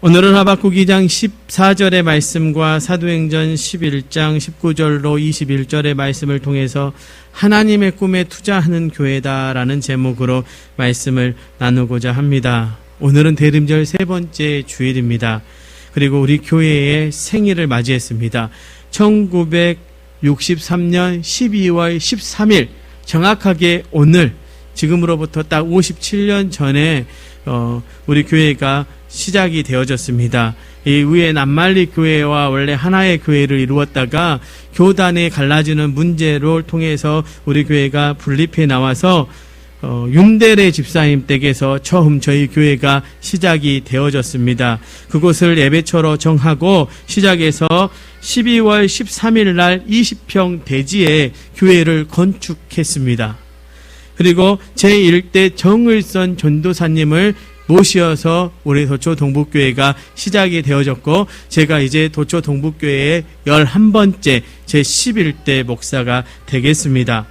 오늘은 하박국 2장 14절의 말씀과 사도행전 11장 19절로 21절의 말씀을 통해서 하나님의 꿈에 투자하는 교회다라는 제목으로 말씀을 나누고자 합니다. 오늘은 대림절 세 번째 주일입니다. 그리고 우리 교회의 생일을 맞이했습니다. 1963년 12월 13일 정확하게 오늘 지금으로부터 딱 57년 전에 우리 교회가 시작이 되어졌습니다. 이 위에 남말리 교회와 원래 하나의 교회를 이루었다가 교단에 갈라지는 문제를 통해서 우리 교회가 분립해 나와서 윤대래 집사님 댁에서 처음 저희 교회가 시작이 되어졌습니다. 그곳을 예배처로 정하고 시작해서 12월 13일 날 20평 대지에 교회를 건축했습니다. 그리고 제1대 정을선 전도사님을 모시어서 우리 도초 동북교회가 시작이 되어졌고, 제가 이제 도초 동북교회의 11번째 제 11대 목사가 되겠습니다.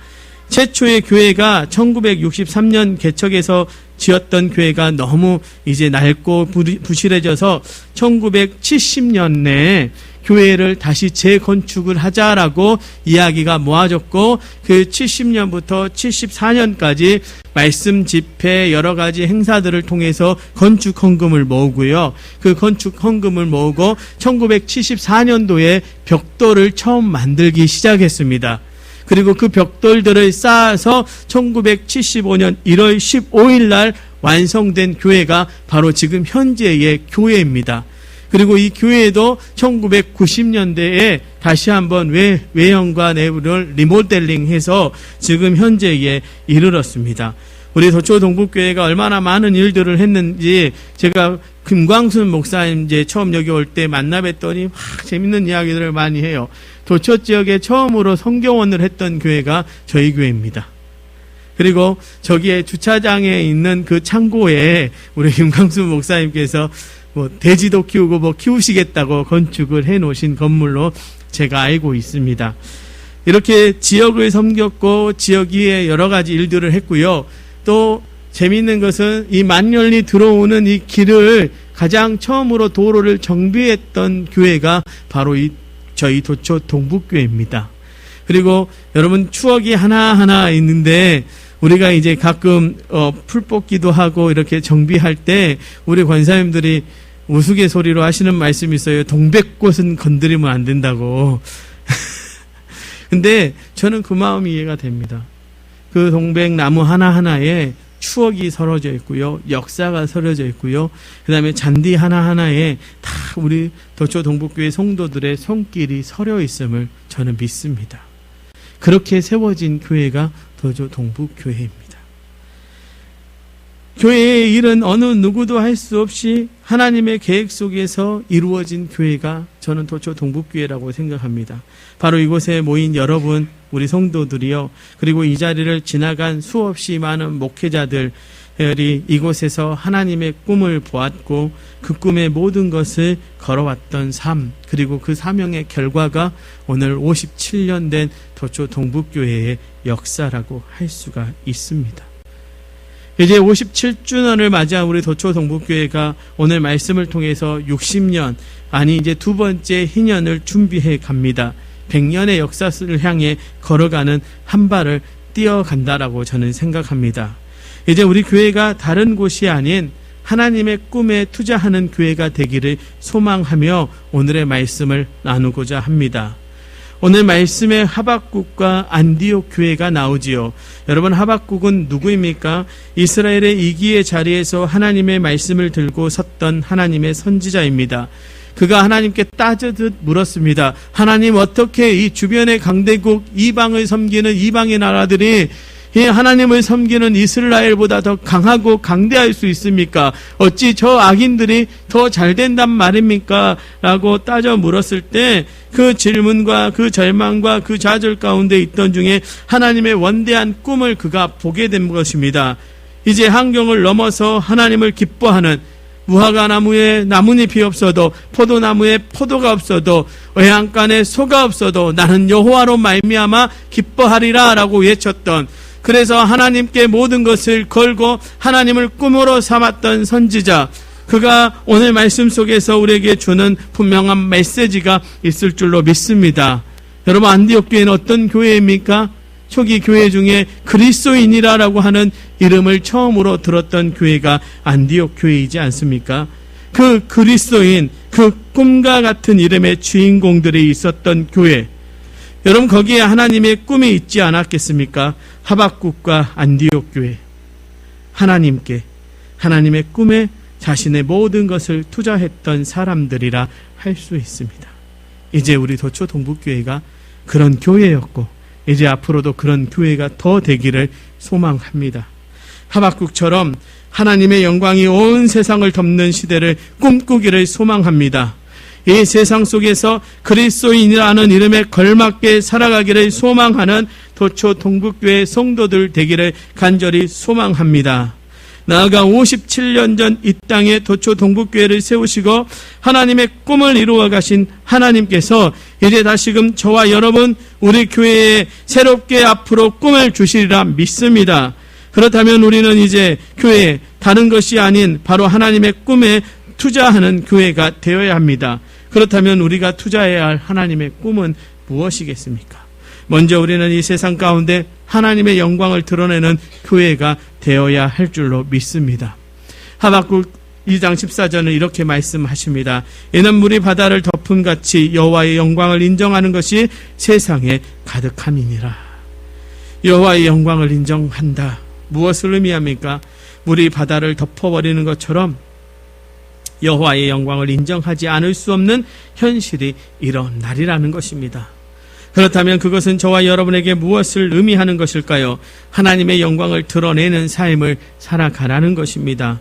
최초의 교회가 1963년 개척해서 지었던 교회가 너무 이제 낡고 부실해져서 1970년에 교회를 다시 재건축을 하자라고 이야기가 모아졌고, 그 70년부터 74년까지 말씀 집회 여러 가지 행사들을 통해서 건축 헌금을 모으고요. 그 건축 헌금을 모으고 1974년도에 벽돌을 처음 만들기 시작했습니다. 그리고 그 벽돌들을 쌓아서 1975년 1월 15일 날 완성된 교회가 바로 지금 현재의 교회입니다. 그리고 이 교회도 1990년대에 다시 한번 외형과 내부를 리모델링해서 지금 현재에 이르렀습니다. 우리 도초 동북교회가 얼마나 많은 일들을 했는지 제가 김광순 목사님 이제 처음 여기 올 때 만나 뵀더니 재밌는 이야기들을 많이 해요. 도초 지역에 처음으로 성경원을 했던 교회가 저희 교회입니다. 그리고 저기에 주차장에 있는 그 창고에 우리 김광순 목사님께서 돼지도 키우고 키우시겠다고 건축을 해 놓으신 건물로 제가 알고 있습니다. 이렇게 지역을 섬겼고 지역 위에 여러 가지 일들을 했고요. 또 재미있는 것은 이 만년이 들어오는 이 길을 가장 처음으로 도로를 정비했던 교회가 바로 저희 도초 동북교회입니다. 그리고 여러분 추억이 하나하나 있는데, 우리가 이제 가끔 풀 뽑기도 하고 이렇게 정비할 때 우리 권사님들이 우스갯소리로 하시는 말씀이 있어요. 동백꽃은 건드리면 안 된다고. 근데 저는 그 마음이 이해가 됩니다. 그 동백나무 하나하나에 추억이 서려져 있고요. 역사가 서려져 있고요. 그 다음에 잔디 하나하나에 다 우리 도초 동북교회 성도들의 손길이 서려 있음을 저는 믿습니다. 그렇게 세워진 교회가 도초 동북교회입니다. 교회의 일은 어느 누구도 할 수 없이 하나님의 계획 속에서 이루어진 교회가 저는 도초 동북교회라고 생각합니다. 바로 이곳에 모인 여러분, 우리 성도들이요, 그리고 이 자리를 지나간 수없이 많은 목회자들이 이곳에서 하나님의 꿈을 보았고 그 꿈의 모든 것을 걸어왔던 삶, 그리고 그 사명의 결과가 오늘 57년 된 도초 동북교회의 역사라고 할 수가 있습니다. 이제 57주년을 맞이한 우리 도초 동북교회가 오늘 말씀을 통해서 60년, 아니 이제 두 번째 희년을 준비해 갑니다. 100년의 역사를 향해 걸어가는 한 발을 뛰어간다라고 저는 생각합니다. 이제 우리 교회가 다른 곳이 아닌 하나님의 꿈에 투자하는 교회가 되기를 소망하며 오늘의 말씀을 나누고자 합니다. 오늘 말씀에 하박국과 안디옥 교회가 나오지요. 여러분, 하박국은 누구입니까? 이스라엘의 이기의 자리에서 하나님의 말씀을 들고 섰던 하나님의 선지자입니다. 그가 하나님께 따지듯 물었습니다. 하나님, 어떻게 이 주변의 강대국 이방을 섬기는 이방의 나라들이 이 하나님을 섬기는 이스라엘보다 더 강하고 강대할 수 있습니까? 어찌 저 악인들이 더 잘된단 말입니까? 라고 따져 물었을 때 그 질문과 그 절망과 그 좌절 가운데 있던 중에 하나님의 원대한 꿈을 그가 보게 된 것입니다. 이제 환경을 넘어서 하나님을 기뻐하는, 무화과 나무에 나뭇잎이 없어도, 포도나무에 포도가 없어도, 외양간에 소가 없어도 나는 여호와로 말미암아 기뻐하리라 라고 외쳤던, 그래서 하나님께 모든 것을 걸고 하나님을 꿈으로 삼았던 선지자, 그가 오늘 말씀 속에서 우리에게 주는 분명한 메시지가 있을 줄로 믿습니다. 여러분, 안디옥 교회는 어떤 교회입니까? 초기 교회 중에 그리스도인이라고 하는 이름을 처음으로 들었던 교회가 안디옥 교회이지 않습니까? 그 그리스도인, 그 꿈과 같은 이름의 주인공들이 있었던 교회. 여러분, 거기에 하나님의 꿈이 있지 않았겠습니까? 하박국과 안디옥 교회. 하나님께, 하나님의 꿈에 자신의 모든 것을 투자했던 사람들이라 할 수 있습니다. 이제 우리 도초 동북교회가 그런 교회였고, 이제 앞으로도 그런 교회가 더 되기를 소망합니다. 하박국처럼 하나님의 영광이 온 세상을 덮는 시대를 꿈꾸기를 소망합니다. 이 세상 속에서 그리스도인이라는 이름에 걸맞게 살아가기를 소망하는 도초 동북교회 성도들 되기를 간절히 소망합니다. 나아가 57년 전 이 땅에 도초 동북교회를 세우시고 하나님의 꿈을 이루어 가신 하나님께서 이제 다시금 저와 여러분, 우리 교회에 새롭게 앞으로 꿈을 주시리라 믿습니다. 그렇다면 우리는 이제 교회에 다른 것이 아닌 바로 하나님의 꿈에 투자하는 교회가 되어야 합니다. 그렇다면 우리가 투자해야 할 하나님의 꿈은 무엇이겠습니까? 먼저 우리는 이 세상 가운데 하나님의 영광을 드러내는 교회가 되어야 할 줄로 믿습니다. 하박국 2장 14절은 이렇게 말씀하십니다. 이는 물이 바다를 덮음같이 여호와의 영광을 인정하는 것이 세상에 가득함이니라. 여호와의 영광을 인정한다. 무엇을 의미합니까? 물이 바다를 덮어버리는 것처럼 여호와의 영광을 인정하지 않을 수 없는 현실이 일어나리라는 것입니다. 그렇다면 그것은 저와 여러분에게 무엇을 의미하는 것일까요? 하나님의 영광을 드러내는 삶을 살아가라는 것입니다.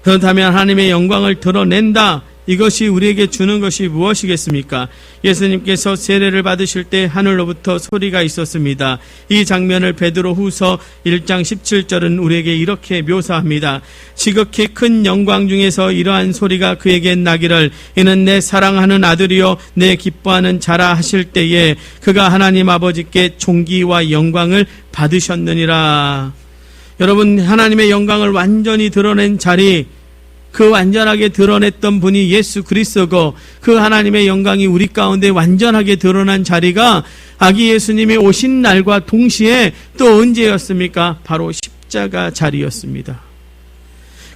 그렇다면 하나님의 영광을 드러낸다, 이것이 우리에게 주는 것이 무엇이겠습니까? 예수님께서 세례를 받으실 때 하늘로부터 소리가 있었습니다. 이 장면을 베드로후서 1장 17절은 우리에게 이렇게 묘사합니다. 지극히 큰 영광 중에서 이러한 소리가 그에게 나기를, 이는 내 사랑하는 아들이요 내 기뻐하는 자라 하실 때에 그가 하나님 아버지께 존귀와 영광을 받으셨느니라. 여러분, 하나님의 영광을 완전히 드러낸 자리, 그 완전하게 드러냈던 분이 예수 그리스도고, 그 하나님의 영광이 우리 가운데 완전하게 드러난 자리가 아기 예수님이 오신 날과 동시에 또 언제였습니까? 바로 십자가 자리였습니다.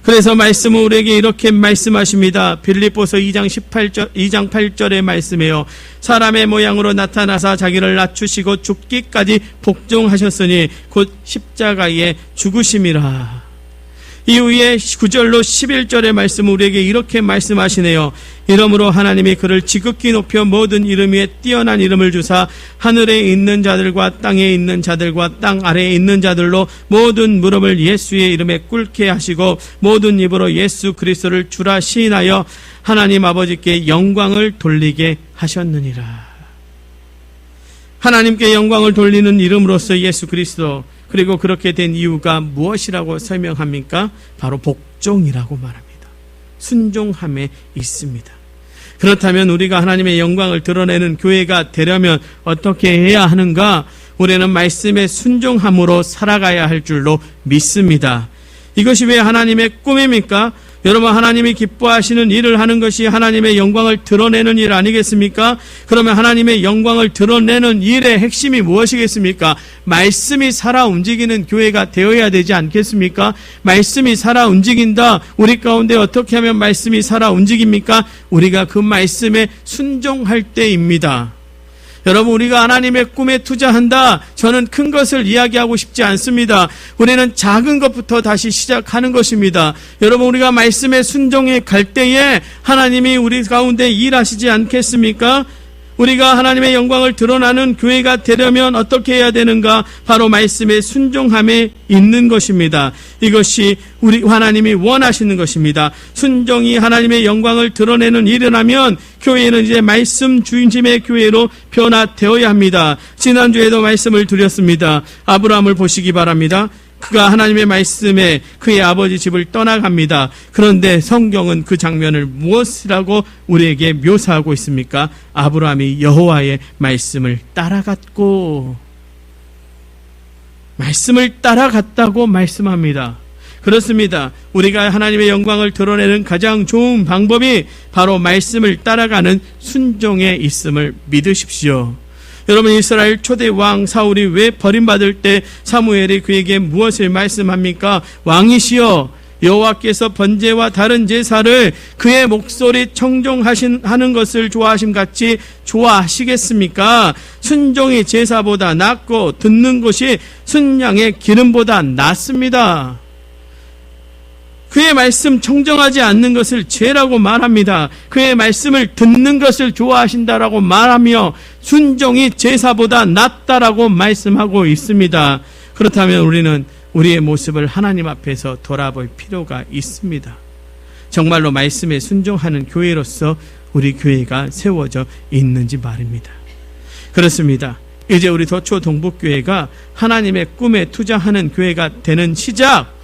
그래서 말씀은 우리에게 이렇게 말씀하십니다. 빌립보서 2장 8절의 말씀이에요. 사람의 모양으로 나타나사 자기를 낮추시고 죽기까지 복종하셨으니 곧 십자가에 죽으심이라. 이후에 9절로 11절의 말씀은 우리에게 이렇게 말씀하시네요. 이러므로 하나님이 그를 지극히 높여 모든 이름 위에 뛰어난 이름을 주사 하늘에 있는 자들과 땅에 있는 자들과 땅 아래에 있는 자들로 모든 무릎을 예수의 이름에 꿇게 하시고 모든 입으로 예수 그리스도를 주라 시인하여 하나님 아버지께 영광을 돌리게 하셨느니라. 하나님께 영광을 돌리는 이름으로서 예수 그리스도, 그리고 그렇게 된 이유가 무엇이라고 설명합니까? 바로 복종이라고 말합니다. 순종함에 있습니다. 그렇다면 우리가 하나님의 영광을 드러내는 교회가 되려면 어떻게 해야 하는가? 우리는 말씀에 순종함으로 살아가야 할 줄로 믿습니다. 이것이 왜 하나님의 꿈입니까? 여러분, 하나님이 기뻐하시는 일을 하는 것이 하나님의 영광을 드러내는 일 아니겠습니까? 그러면 하나님의 영광을 드러내는 일의 핵심이 무엇이겠습니까? 말씀이 살아 움직이는 교회가 되어야 되지 않겠습니까? 말씀이 살아 움직인다. 우리 가운데 어떻게 하면 말씀이 살아 움직입니까? 우리가 그 말씀에 순종할 때입니다. 여러분, 우리가 하나님의 꿈에 투자한다, 저는 큰 것을 이야기하고 싶지 않습니다. 우리는 작은 것부터 다시 시작하는 것입니다. 여러분, 우리가 말씀에 순종해 갈 때에 하나님이 우리 가운데 일하시지 않겠습니까? 우리가 하나님의 영광을 드러나는 교회가 되려면 어떻게 해야 되는가? 바로 말씀에 순종함에 있는 것입니다. 이것이 우리 하나님이 원하시는 것입니다. 순종이 하나님의 영광을 드러내는 일이라면 교회는 이제 말씀 중심의 교회로 변화되어야 합니다. 지난주에도 말씀을 드렸습니다. 아브라함을 보시기 바랍니다. 그가 하나님의 말씀에 그의 아버지 집을 떠나갑니다. 그런데 성경은 그 장면을 무엇이라고 우리에게 묘사하고 있습니까? 아브라함이 여호와의 말씀을 따라갔고, 말씀을 따라갔다고 말씀합니다. 그렇습니다. 우리가 하나님의 영광을 드러내는 가장 좋은 방법이 바로 말씀을 따라가는 순종에 있음을 믿으십시오. 여러분, 이스라엘 초대 왕 사울이 왜 버림받을 때 사무엘이 그에게 무엇을 말씀합니까? 왕이시여, 여호와께서 번제와 다른 제사를 그의 목소리 청종하는 것을 좋아하심 같이 좋아하시겠습니까? 순종이 제사보다 낫고 듣는 것이 순양의 기름보다 낫습니다. 그의 말씀 청정하지 않는 것을 죄라고 말합니다. 그의 말씀을 듣는 것을 좋아하신다라고 말하며 순종이 제사보다 낫다라고 말씀하고 있습니다. 그렇다면 우리는 우리의 모습을 하나님 앞에서 돌아볼 필요가 있습니다. 정말로 말씀에 순종하는 교회로서 우리 교회가 세워져 있는지 말입니다. 그렇습니다. 이제 우리 도초 동북교회가 하나님의 꿈에 투자하는 교회가 되는 시작,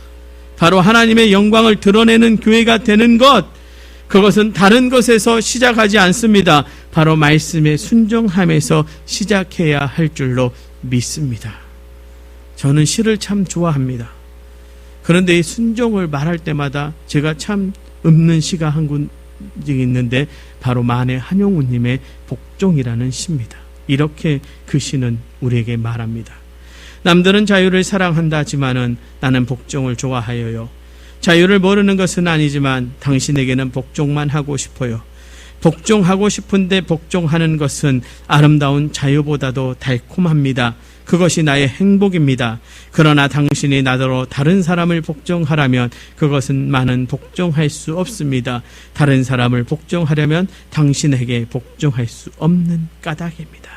바로 하나님의 영광을 드러내는 교회가 되는 것, 그것은 다른 것에서 시작하지 않습니다. 바로 말씀에 순종함에서 시작해야 할 줄로 믿습니다. 저는 시를 참 좋아합니다. 그런데 이 순종을 말할 때마다 제가 참 읊는 시가 한 군이 있는데 바로 만해 한용우님의 복종이라는 시입니다. 이렇게 그 시는 우리에게 말합니다. 남들은 자유를 사랑한다 하지만은 나는 복종을 좋아하여요. 자유를 모르는 것은 아니지만 당신에게는 복종만 하고 싶어요. 복종하고 싶은데 복종하는 것은 아름다운 자유보다도 달콤합니다. 그것이 나의 행복입니다. 그러나 당신이 나더러 다른 사람을 복종하라면 그것은 나는 복종할 수 없습니다. 다른 사람을 복종하려면 당신에게 복종할 수 없는 까닭입니다.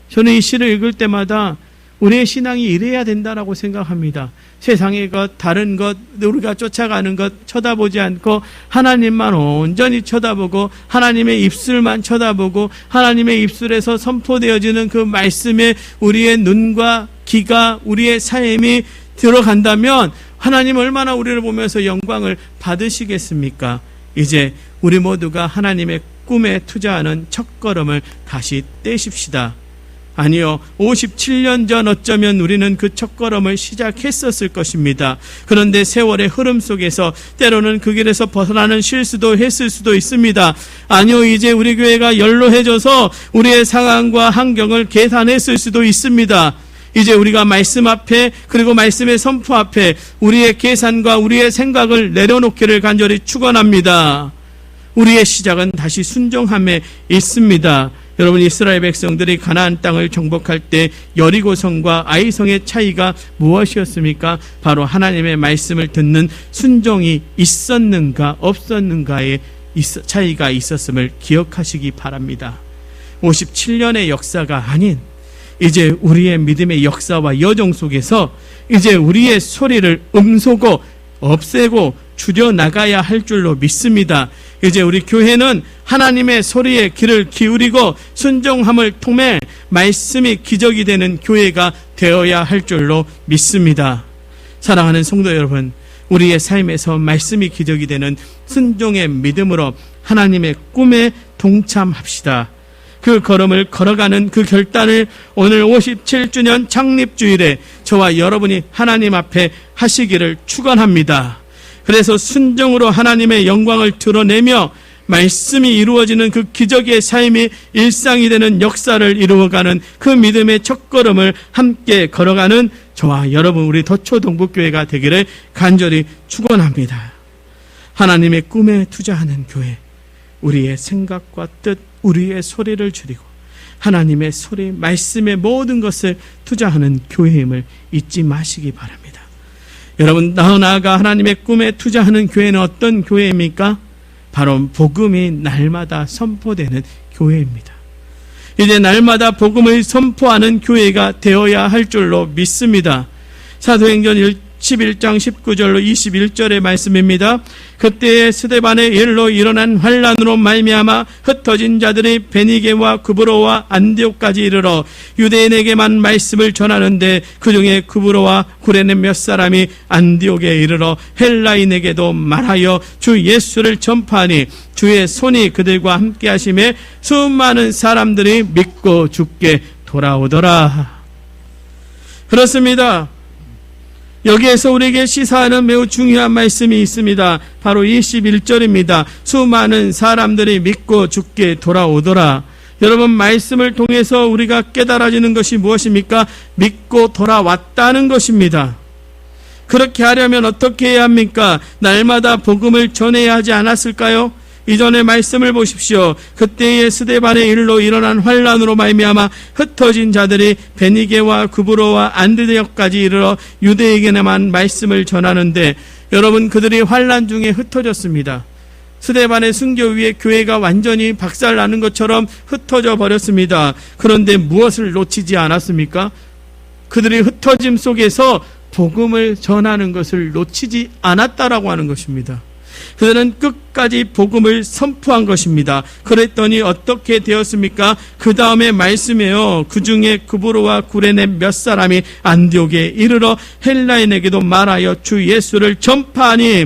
저는 이 시를 읽을 때마다 우리의 신앙이 이래야 된다라고 생각합니다. 세상의 것, 다른 것, 우리가 쫓아가는 것 쳐다보지 않고 하나님만 온전히 쳐다보고 하나님의 입술만 쳐다보고 하나님의 입술에서 선포되어지는 그 말씀에 우리의 눈과 귀가, 우리의 삶이 들어간다면 하나님 얼마나 우리를 보면서 영광을 받으시겠습니까? 이제 우리 모두가 하나님의 꿈에 투자하는 첫걸음을 다시 떼십시다. 아니요, 57년 전 어쩌면 우리는 그 첫걸음을 시작했었을 것입니다. 그런데 세월의 흐름 속에서 때로는 그 길에서 벗어나는 실수도 했을 수도 있습니다. 아니요, 이제 우리 교회가 연로해져서 우리의 상황과 환경을 계산했을 수도 있습니다. 이제 우리가 말씀 앞에, 그리고 말씀의 선포 앞에 우리의 계산과 우리의 생각을 내려놓기를 간절히 축원합니다. 우리의 시작은 다시 순종함에 있습니다. 여러분, 이스라엘 백성들이 가나안 땅을 정복할 때 여리고성과 아이성의 차이가 무엇이었습니까? 바로 하나님의 말씀을 듣는 순종이 있었는가 없었는가의 차이가 있었음을 기억하시기 바랍니다. 57년의 역사가 아닌 이제 우리의 믿음의 역사와 여정 속에서 이제 우리의 소리를 음소거, 없애고 줄여나가야 할 줄로 믿습니다. 이제 우리 교회는 하나님의 소리에 귀를 기울이고 순종함을 통해 말씀이 기적이 되는 교회가 되어야 할 줄로 믿습니다. 사랑하는 성도 여러분, 우리의 삶에서 말씀이 기적이 되는 순종의 믿음으로 하나님의 꿈에 동참합시다. 그 걸음을 걸어가는 그 결단을 오늘 57주년 창립주일에 저와 여러분이 하나님 앞에 하시기를 축원합니다. 그래서 순종으로 하나님의 영광을 드러내며 말씀이 이루어지는 그 기적의 삶이 일상이 되는 역사를 이루어가는 그 믿음의 첫걸음을 함께 걸어가는 저와 여러분, 우리 도초동북교회가 되기를 간절히 축원합니다. 하나님의 꿈에 투자하는 교회, 우리의 생각과 뜻, 우리의 소리를 줄이고 하나님의 소리, 말씀의 모든 것을 투자하는 교회임을 잊지 마시기 바랍니다. 여러분, 더 나아가 하나님의 꿈에 투자하는 교회는 어떤 교회입니까? 바로 복음이 날마다 선포되는 교회입니다. 이제 날마다 복음을 선포하는 교회가 되어야 할 줄로 믿습니다. 사도행전 11장 19절로 21절의 말씀입니다. 그때에 스데반의 일로 일어난 환란으로 말미암아 흩어진 자들이 베니게와 구브로와 안디옥까지 이르러 유대인에게만 말씀을 전하는데 그중에 구브로와 구레네 몇 사람이 안디옥에 이르러 헬라인에게도 말하여 주 예수를 전파하니 주의 손이 그들과 함께 하심에 수많은 사람들이 믿고 주께 돌아오더라. 그렇습니다. 여기에서 우리에게 시사하는 매우 중요한 말씀이 있습니다. 바로 21절입니다. 수많은 사람들이 믿고 주께 돌아오더라. 여러분, 말씀을 통해서 우리가 깨달아지는 것이 무엇입니까? 믿고 돌아왔다는 것입니다. 그렇게 하려면 어떻게 해야 합니까? 날마다 복음을 전해야 하지 않았을까요? 이전의 말씀을 보십시오. 그때의 스데반의 일로 일어난 환란으로 말미암아 흩어진 자들이 베니게와 구브로와 안드레역까지 이르러 유대에게만 말씀을 전하는데, 여러분, 그들이 환란 중에 흩어졌습니다. 스데반의 순교 위에 교회가 완전히 박살나는 것처럼 흩어져 버렸습니다. 그런데 무엇을 놓치지 않았습니까? 그들이 흩어짐 속에서 복음을 전하는 것을 놓치지 않았다라고 하는 것입니다. 그들은 끝까지 복음을 선포한 것입니다. 그랬더니 어떻게 되었습니까? 그 다음에 말씀해요. 그 중에 구브로와 구레네 몇 사람이 안디옥에 이르러 헬라인에게도 말하여 주 예수를 전파하니,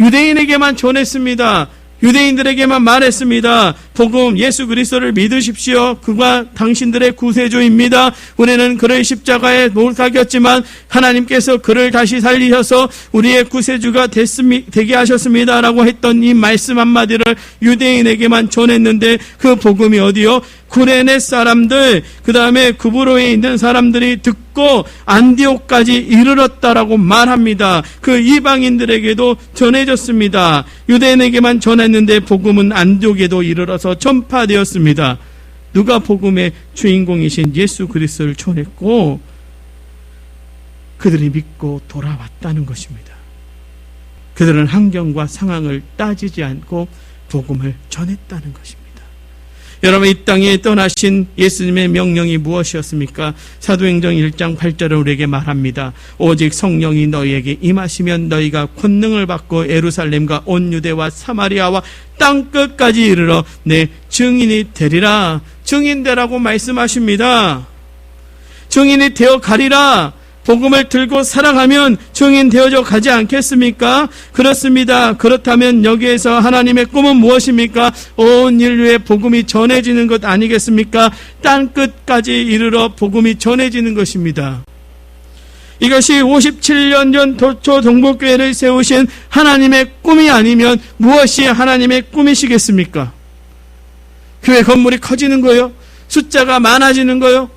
유대인에게만 전했습니다. 유대인들에게만 말했습니다. 복음 예수 그리스도를 믿으십시오. 그가 당신들의 구세주입니다. 우리는 그를 십자가에 못 박였지만 하나님께서 그를 다시 살리셔서 우리의 구세주가 되게 하셨습니다 라고 했던 이 말씀 한마디를 유대인에게만 전했는데, 그 복음이 어디요? 구레네 사람들, 그 다음에 구브로에 있는 사람들이 듣고 안디옥까지 이르렀다라고 말합니다. 그 이방인들에게도 전해졌습니다. 유대인에게만 전했는데 복음은 안디옥에도 이르러서 전파되었습니다. 누가 복음의 주인공이신 예수 그리스도를 전했고 그들이 믿고 돌아왔다는 것입니다. 그들은 환경과 상황을 따지지 않고 복음을 전했다는 것입니다. 여러분, 이 땅에 떠나신 예수님의 명령이 무엇이었습니까? 사도행전 1장 8절을 우리에게 말합니다. 오직 성령이 너희에게 임하시면 너희가 권능을 받고 예루살렘과 온 유대와 사마리아와 땅끝까지 이르러 내 증인이 되리라. 증인되라고 말씀하십니다. 증인이 되어 가리라. 복음을 들고 살아가면 증인 되어져 가지 않겠습니까? 그렇습니다. 그렇다면 여기에서 하나님의 꿈은 무엇입니까? 온 인류에 복음이 전해지는 것 아니겠습니까? 땅끝까지 이르러 복음이 전해지는 것입니다. 이것이 57년 전 도초 동북교회를 세우신 하나님의 꿈이 아니면 무엇이 하나님의 꿈이시겠습니까? 교회 건물이 커지는 거요? 숫자가 많아지는 거요?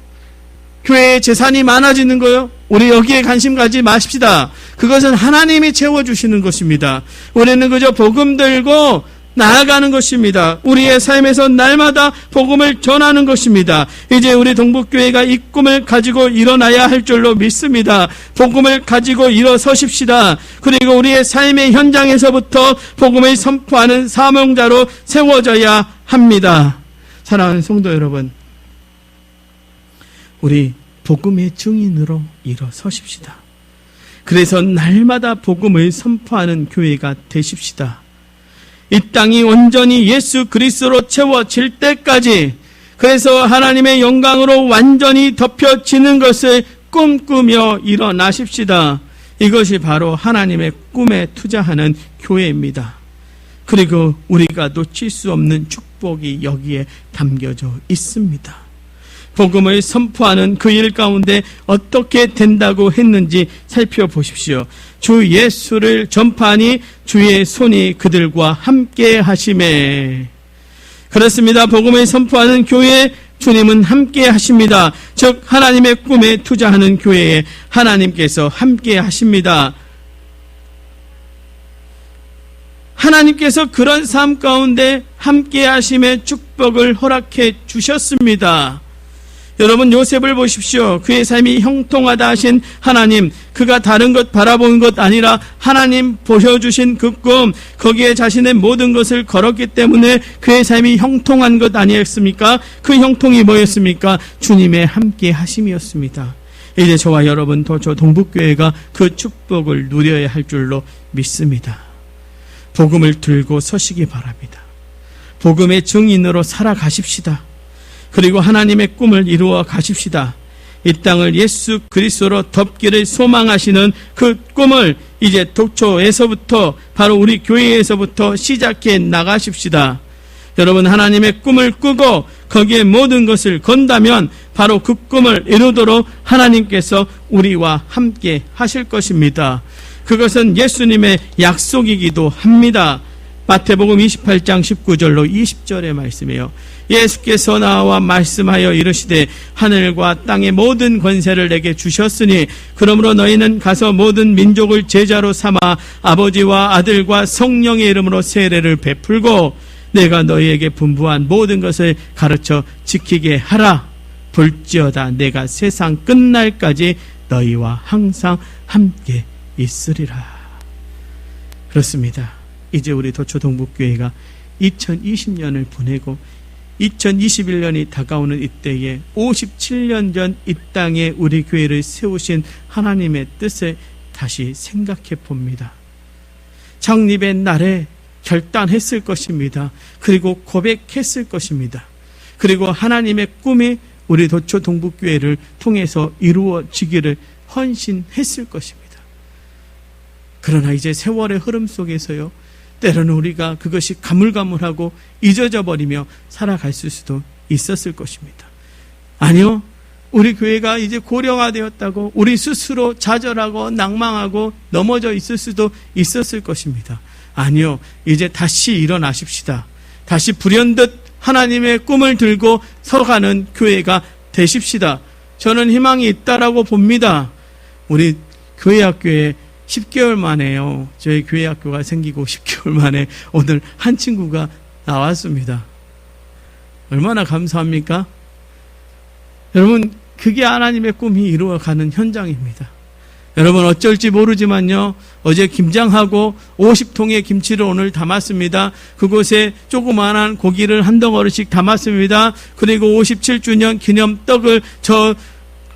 교회의 재산이 많아지는 거요? 우리 여기에 관심 가지 마십시다. 그것은 하나님이 채워주시는 것입니다. 우리는 그저 복음 들고 나아가는 것입니다. 우리의 삶에서 날마다 복음을 전하는 것입니다. 이제 우리 동북교회가 이 꿈을 가지고 일어나야 할 줄로 믿습니다. 복음을 가지고 일어서십시다. 그리고 우리의 삶의 현장에서부터 복음을 선포하는 사명자로 세워져야 합니다. 사랑하는 성도 여러분, 우리 복음의 증인으로 일어서십시다. 그래서 날마다 복음을 선포하는 교회가 되십시다. 이 땅이 온전히 예수 그리스도로 채워질 때까지, 그래서 하나님의 영광으로 완전히 덮여지는 것을 꿈꾸며 일어나십시다. 이것이 바로 하나님의 꿈에 투자하는 교회입니다. 그리고 우리가 놓칠 수 없는 축복이 여기에 담겨져 있습니다. 복음을 선포하는 그 일 가운데 어떻게 된다고 했는지 살펴보십시오. 주 예수를 전파하니 주의 손이 그들과 함께 하심에. 그렇습니다. 복음을 선포하는 교회에 주님은 함께 하십니다. 즉 하나님의 꿈에 투자하는 교회에 하나님께서 함께 하십니다. 하나님께서 그런 삶 가운데 함께 하심의 축복을 허락해 주셨습니다. 여러분, 요셉을 보십시오. 그의 삶이 형통하다 하신 하나님, 그가 다른 것 바라본 것 아니라 하나님 보여주신 그 꿈, 거기에 자신의 모든 것을 걸었기 때문에 그의 삶이 형통한 것 아니었습니까? 그 형통이 뭐였습니까? 주님의 함께 하심이었습니다. 이제 저와 여러분 도초 동북교회가 그 축복을 누려야 할 줄로 믿습니다. 복음을 들고 서시기 바랍니다. 복음의 증인으로 살아가십시다. 그리고 하나님의 꿈을 이루어 가십시다. 이 땅을 예수 그리스도로 덮기를 소망하시는 그 꿈을 이제 도초에서부터, 바로 우리 교회에서부터 시작해 나가십시다. 여러분, 하나님의 꿈을 꾸고 거기에 모든 것을 건다면 바로 그 꿈을 이루도록 하나님께서 우리와 함께 하실 것입니다. 그것은 예수님의 약속이기도 합니다. 마태복음 28장 19절로 20절의 말씀이에요. 예수께서 나와 말씀하여 이르시되 하늘과 땅의 모든 권세를 내게 주셨으니 그러므로 너희는 가서 모든 민족을 제자로 삼아 아버지와 아들과 성령의 이름으로 세례를 베풀고 내가 너희에게 분부한 모든 것을 가르쳐 지키게 하라. 볼지어다 내가 세상 끝날까지 너희와 항상 함께 있으리라. 그렇습니다. 이제 우리 도초동북교회가 2020년을 보내고 2021년이 다가오는 이때에 57년 전 이 땅에 우리 교회를 세우신 하나님의 뜻을 다시 생각해 봅니다. 창립의 날에 결단했을 것입니다. 그리고 고백했을 것입니다. 그리고 하나님의 꿈이 우리 도초동북교회를 통해서 이루어지기를 헌신했을 것입니다. 그러나 이제 세월의 흐름 속에서요, 때로는 우리가 그것이 가물가물하고 잊어져 버리며 살아갈 수도 있었을 것입니다. 아니요, 우리 교회가 이제 고령화되었다고 우리 스스로 좌절하고 낭망하고 넘어져 있을 수도 있었을 것입니다. 아니요, 이제 다시 일어나십시다. 다시 불현듯 하나님의 꿈을 들고 서가는 교회가 되십시다. 저는 희망이 있다라고 봅니다. 우리 교회학교에 10개월 만에요, 저희 교회학교가 생기고 10개월 만에 오늘 한 친구가 나왔습니다. 얼마나 감사합니까? 여러분, 그게 하나님의 꿈이 이루어가는 현장입니다. 여러분, 어쩔지 모르지만요, 어제 김장하고 50통의 김치를 오늘 담았습니다. 그곳에 조그마한 고기를 한 덩어리씩 담았습니다. 그리고 57주년 기념 떡을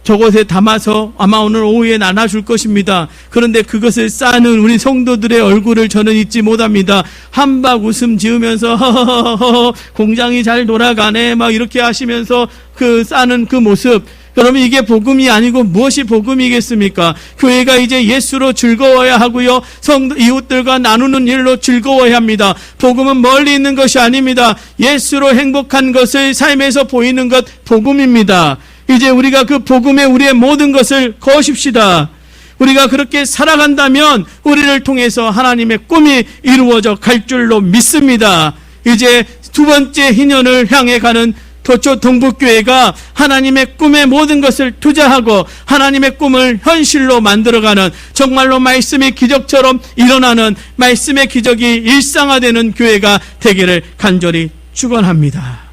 저곳에 담아서 아마 오늘 오후에 나눠줄 것입니다. 그런데 그것을 싸는 우리 성도들의 얼굴을 저는 잊지 못합니다. 한박 웃음 지으면서 허허허허 공장이 잘 돌아가네 막 이렇게 하시면서 그 싸는 그 모습, 여러분, 이게 복음이 아니고 무엇이 복음이겠습니까? 교회가 이제 예수로 즐거워야 하고요, 성도 이웃들과 나누는 일로 즐거워야 합니다. 복음은 멀리 있는 것이 아닙니다. 예수로 행복한 것을 삶에서 보이는 것, 복음입니다. 이제 우리가 그 복음에 우리의 모든 것을 거십시다. 우리가 그렇게 살아간다면 우리를 통해서 하나님의 꿈이 이루어져 갈 줄로 믿습니다. 이제 두 번째 희년을 향해 가는 도초동북교회가 하나님의 꿈에 모든 것을 투자하고 하나님의 꿈을 현실로 만들어가는, 정말로 말씀의 기적처럼 일어나는, 말씀의 기적이 일상화되는 교회가 되기를 간절히 축원합니다.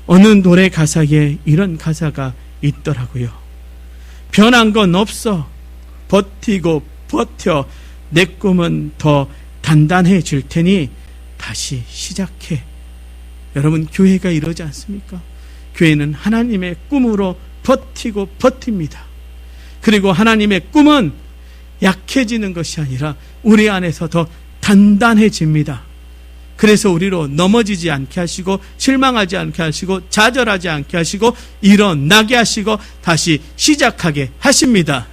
어느 노래 가사에 이런 가사가 있더라고요. 변한 건 없어. 버티고 버텨. 내 꿈은 더 단단해질 테니 다시 시작해. 여러분, 교회가 이러지 않습니까? 교회는 하나님의 꿈으로 버티고 버팁니다. 그리고 하나님의 꿈은 약해지는 것이 아니라 우리 안에서 더 단단해집니다. 그래서 우리로 넘어지지 않게 하시고 실망하지 않게 하시고 좌절하지 않게 하시고 일어나게 하시고 다시 시작하게 하십니다.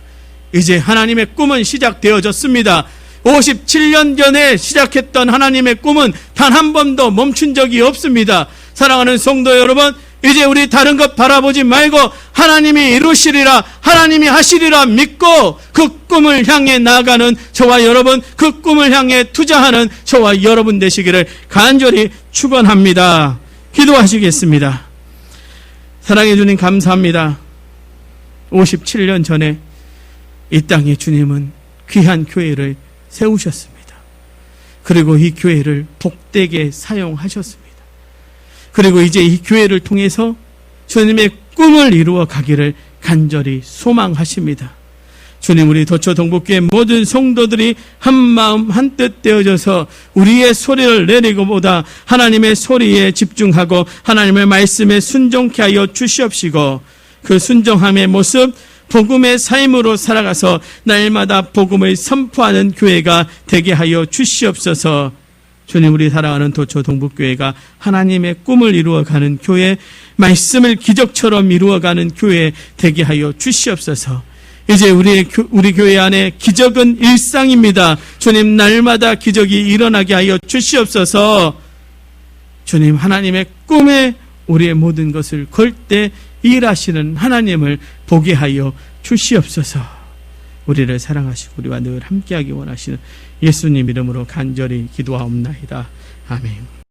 이제 하나님의 꿈은 시작되어졌습니다. 57년 전에 시작했던 하나님의 꿈은 단 한 번도 멈춘 적이 없습니다. 사랑하는 성도 여러분, 이제 우리 다른 것 바라보지 말고 하나님이 이루시리라, 하나님이 하시리라 믿고 그 꿈을 향해 나아가는 저와 여러분, 그 꿈을 향해 투자하는 저와 여러분 되시기를 간절히 축원합니다. 기도하시겠습니다. 사랑해 주님, 감사합니다. 57년 전에 이 땅에 주님은 귀한 교회를 세우셨습니다. 그리고 이 교회를 복되게 사용하셨습니다. 그리고 이제 이 교회를 통해서 주님의 꿈을 이루어 가기를 간절히 소망하십니다. 주님, 우리 도초동북교회 모든 성도들이 한 마음 한 뜻 되어져서 우리의 소리를 내리고보다 하나님의 소리에 집중하고 하나님의 말씀에 순종케 하여 주시옵시고, 그 순종함의 모습, 복음의 삶으로 살아가서 날마다 복음을 선포하는 교회가 되게 하여 주시옵소서. 주님, 우리 사랑하는 도초동북교회가 하나님의 꿈을 이루어가는 교회, 말씀을 기적처럼 이루어가는 교회 되게 하여 주시옵소서. 이제 우리 교회 안에 기적은 일상입니다. 주님, 날마다 기적이 일어나게 하여 주시옵소서. 주님, 하나님의 꿈에 우리의 모든 것을 걸 때 일하시는 하나님을 보게 하여 주시옵소서. 우리를 사랑하시고 우리와 늘 함께하기 원하시는 예수님 이름으로 간절히 기도하옵나이다. 아멘.